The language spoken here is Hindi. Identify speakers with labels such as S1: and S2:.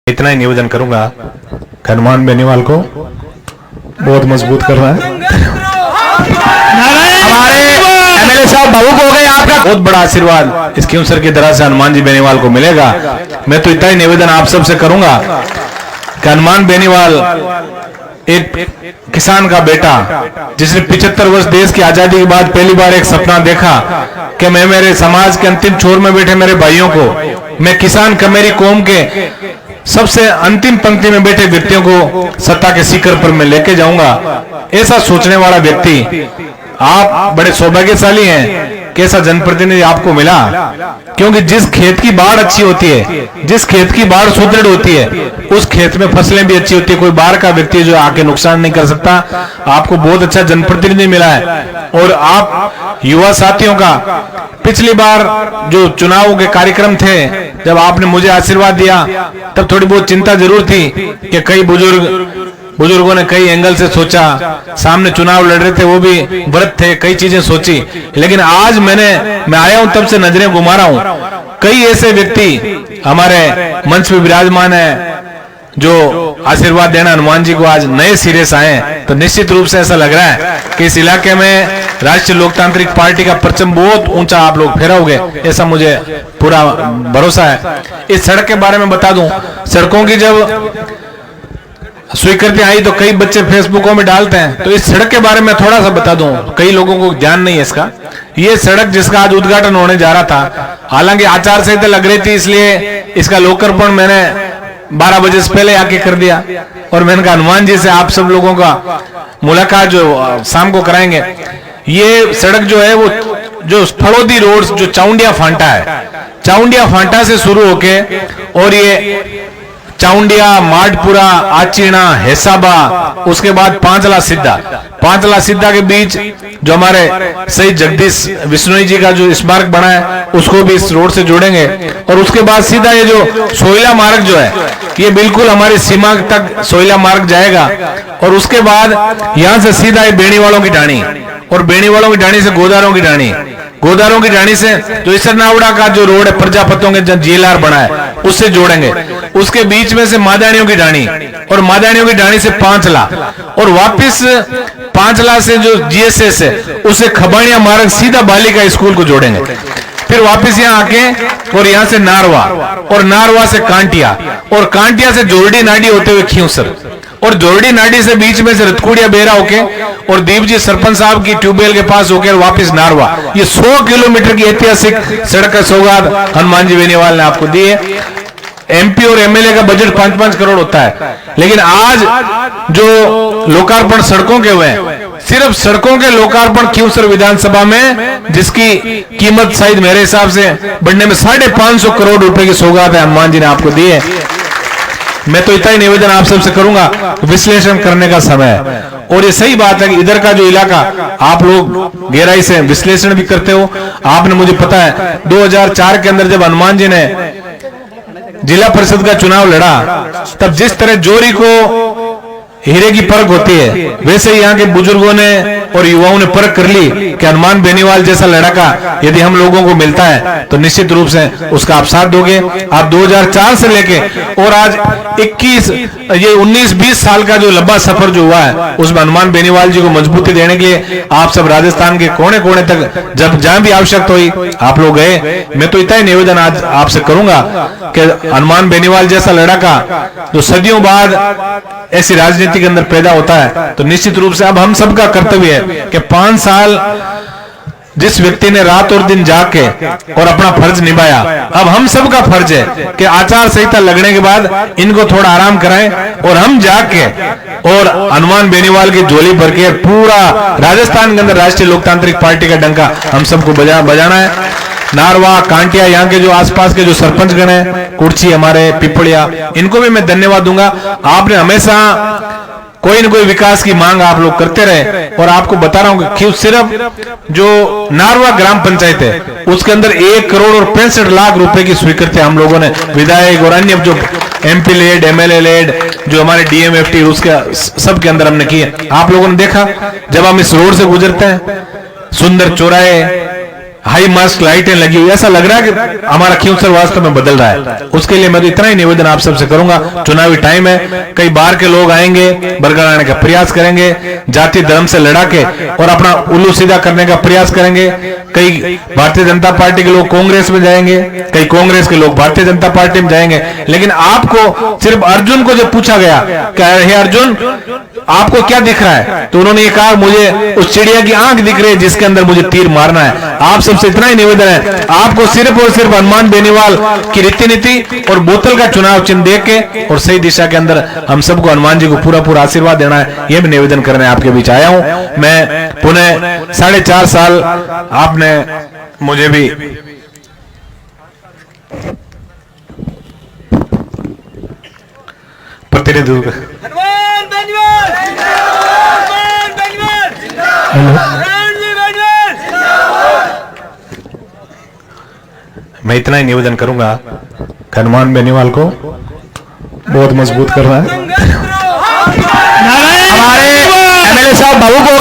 S1: इतना ही निवेदन करूंगा, हनुमान बेनीवाल को बहुत मजबूत कर रहा है। हमारे एमएलए साहब भावुक हो गए, आपका बहुत बड़ा आशीर्वाद इस क्यूंसर की तरह से हनुमान जी बेनीवाल को मिलेगा। मैं तो इतना ही निवेदन आप सबसे करूंगा कि हनुमान बेनीवाल एक किसान का बेटा जिसने 75 वर्ष देश की आजादी के बाद पहली बार एक सपना देखा कि मैं मेरे समाज के अंतिम छोर में बैठे मेरे भाइयों को, मैं किसान का मेरी कौम के सबसे अंतिम पंक्ति में बैठे व्यक्तियों को सत्ता के शिखर पर मैं लेके जाऊंगा। ऐसा सोचने वाला व्यक्ति, आप बड़े सौभाग्यशाली हैं कि ऐसा जनप्रतिनिधि आपको मिला, क्योंकि जिस खेत की बाढ़ अच्छी होती है, जिस खेत की बाढ़ सुदृढ़ होती है, उस खेत में फसलें भी अच्छी होती है। कोई बाहर का व्यक्ति जो आके नुकसान नहीं कर सकता। आपको बहुत अच्छा जनप्रतिनिधि मिला है। और आप युवा साथियों का पिछली बार जो चुनाव के कार्यक्रम थे, जब आपने मुझे आशीर्वाद दिया तब थोड़ी बहुत चिंता जरूर थी कि कई बुजुर्गों ने कई एंगल से सोचा, सामने चुनाव लड़ रहे थे, वो भी व्रत थे, कई चीजें सोची। लेकिन आज मैं आया हूं तब से नजरें घुमा रहा हूं। कई ऐसे व्यक्ति हमारे मंच पे विराजमान है जो आशीर्वाद देना हनुमान जी को आज नए सिरे से आए। तो निश्चित रूप से ऐसा लग रहा है कि इस इलाके में राष्ट्रीय लोकतांत्रिक पार्टी का परचम बहुत ऊंचा आप लोग फहराओगे, ऐसा मुझे पूरा भरोसा है। इस सड़क के बारे में बता दूं, सड़कों की जब स्वीकृति आई तो कई बच्चे फेसबुकों में डालते हैं, तो इस सड़क के बारे में थोड़ा सा बता दूं, कई लोगों को ज्ञान नहीं है इसका। ये सड़क जिसका आज उद्घाटन होने जा रहा था, हालांकि आचार संहिता लग रही थी, इसलिए इसका लोकार्पण मैंने 12 बजे से पहले आके कर दिया। और मैंने कहा हनुमान जी से आप सब लोगों का मुलाकात जो शाम को कराएंगे। ये सड़क जो है वो जो फड़ोदी रोड जो चाउंडिया फांटा है, चाउंडिया फांटा से शुरू होके और ये चाउंडिया, माडपुरा, आचीना, हेसाबा, उसके बाद पांचला सिद्धा के बीच जो हमारे शहीद जगदीश बिश्नोई जी का जो स्मारक बना है उसको भी इस रोड से जोड़ेंगे। और उसके बाद सीधा ये जो सोयला मार्ग जो है, ये बिल्कुल हमारी सीमा तक सोयला मार्ग जाएगा। और उसके बाद यहां से सीधा ये बेनीवालों की ढाणी, और बेनीवालों की ढाणी से गोदारों की ढाणी, गोदारों की ढाणी से जो इसरनावड़ा का जो रोड है प्रजापतियों के जीएलआर बना है उससे जोड़ेंगे। उसके बीच में से मादानियों की ढाणी, और मादानियों की ढाणी से पांचला, और वापस पांचला से जो जीएसएस है उसे खबाड़िया मार्ग सीधा बालिका स्कूल को जोड़ेंगे। फिर वापस यहाँ आके और यहाँ से नारवा, और नारवा से कांटिया, और कांटिया से जोरडी नाडी होते हुए खींवसर, और जोरडी नाडी से बीच में से रतकुड़िया बेरा होके और दीप जी सरपंच साहब की ट्यूबवेल के पास होकर वापस नारवा। ये 100 किलोमीटर की ऐतिहासिक सड़क का सौगात हनुमान जी बेनीवाल ने आपको दी है। एमपी और एमएलए का बजट 5-5 करोड़ होता है, लेकिन आज जो लोकार्पण सड़कों के हुए हैं, सिर्फ सड़कों के लोकार्पण क्यूंसर विधानसभा में जिसकी कीमत शायद मेरे हिसाब से बढ़ने में 550 करोड़ रुपए की सौगात है हनुमान जी ने आपको दी है। मैं तो इतना ही निवेदन आप सबसे करूंगा, विश्लेषण करने का समय है। और ये सही बात है कि इधर का जो इलाका आप लोग गहराई से विश्लेषण भी करते हो। आपने, मुझे पता है 2004 के अंदर जब हनुमान जी ने जिला परिषद का चुनाव लड़ा, तब जिस तरह जोरी को हीरे की परख होती है, वैसे ही यहाँ के बुजुर्गों ने और युवाओं ने परख कर ली कि हनुमान बेनीवाल जैसा लड़का यदि हम लोगों को मिलता है तो निश्चित रूप से उसका आप साथ दोगे। आप 2004 से लेके और आज 19-20 साल का जो लंबा सफर जो हुआ है, उसमें हनुमान बेनीवाल जी को मजबूती देने के लिए आप सब राजस्थान के कोने कोने तक जब जहां भी आवश्यकता हुई आप लोग गए। मैं तो इतना ही निवेदन आज आपसे करूंगा कि हनुमान बेनीवाल जैसा लड़का जो सदियों बाद ऐसी राजनीति के अंदर पैदा होता है, तो निश्चित रूप से अब हम सबका कर्तव्य है कि 5 साल जिस व्यक्ति ने रात और दिन जाग के और अपना फर्ज निभाया, अब हम सबका फर्ज है कि आचार संहिता लगने के बाद इनको थोड़ा आराम कराएं और हम जाग के और हनुमान बेनीवाल की झोली भर के पूरा राजस्थान के अंदर राष्ट्रीय लोकतांत्रिक पार्टी का डंका हम सबको बजाना है। नारवा, कांटिया, यहाँ के जो आसपास के जो सरपंच गण हैं, कुर्ची, हमारे पिपड़िया, इनको भी मैं धन्यवाद दूंगा। आपने हमेशा कोई न कोई विकास की मांग आप लोग करते रहे। और आपको बता रहा हूं कि सिर्फ जो नारवा ग्राम पंचायत है उसके अंदर 1 करोड़ और 65 लाख रुपए की स्वीकृति हम लोगों ने विधायक और अन्य जो एमपी लेड, एमएलए लेड, जो हमारे डीएमएफटी उसके सबके अंदर हमने किए। आप लोगों ने देखा जब हम इस रोड से गुजरते हैं, सुंदर चौराहे, हाई मास्क लाइटें लगी हुई, ऐसा लग रहा है कि हमारा खियूंसर वास्तव में बदल रहा है। उसके लिए मैं तो इतना ही निवेदन आप सबसे करूंगा, चुनावी टाइम है, कई बाहर के लोग आएंगे, बरगलाने का प्रयास करेंगे, जाति धर्म से लड़ा के और अपना उल्लू सीधा करने का प्रयास करेंगे। कई भारतीय जनता पार्टी के लोग कांग्रेस में जाएंगे, कई कांग्रेस के लोग भारतीय जनता पार्टी में जाएंगे। लेकिन आपको सिर्फ अर्जुन को जब पूछा गया कि हे अर्जुन आपको क्या दिख रहा है, तो उन्होंने ये कहा मुझे उस चिड़िया की आंख दिख रही है जिसके अंदर मुझे तीर मारना है। आप सबसे इतना ही निवेदन है, आपको सिर्फ और सिर्फ हनुमान बेनीवाल की रीति नीति और बोतल का चुनाव चिन्ह देख के और सही दिशा के अंदर हम सबको हनुमान जी को पूरा पूरा आशीर्वाद देना है, यह भी निवेदन करने आपके बीच आया हूं। मैं पुनः 4.5 साल आपने मुझे भी प्रतिनिधित्व मैं इतना ही निवेदन करूंगा, हनुमान बेनीवाल को बहुत मजबूत करना है। हमारे एमएलए साहब बाबू को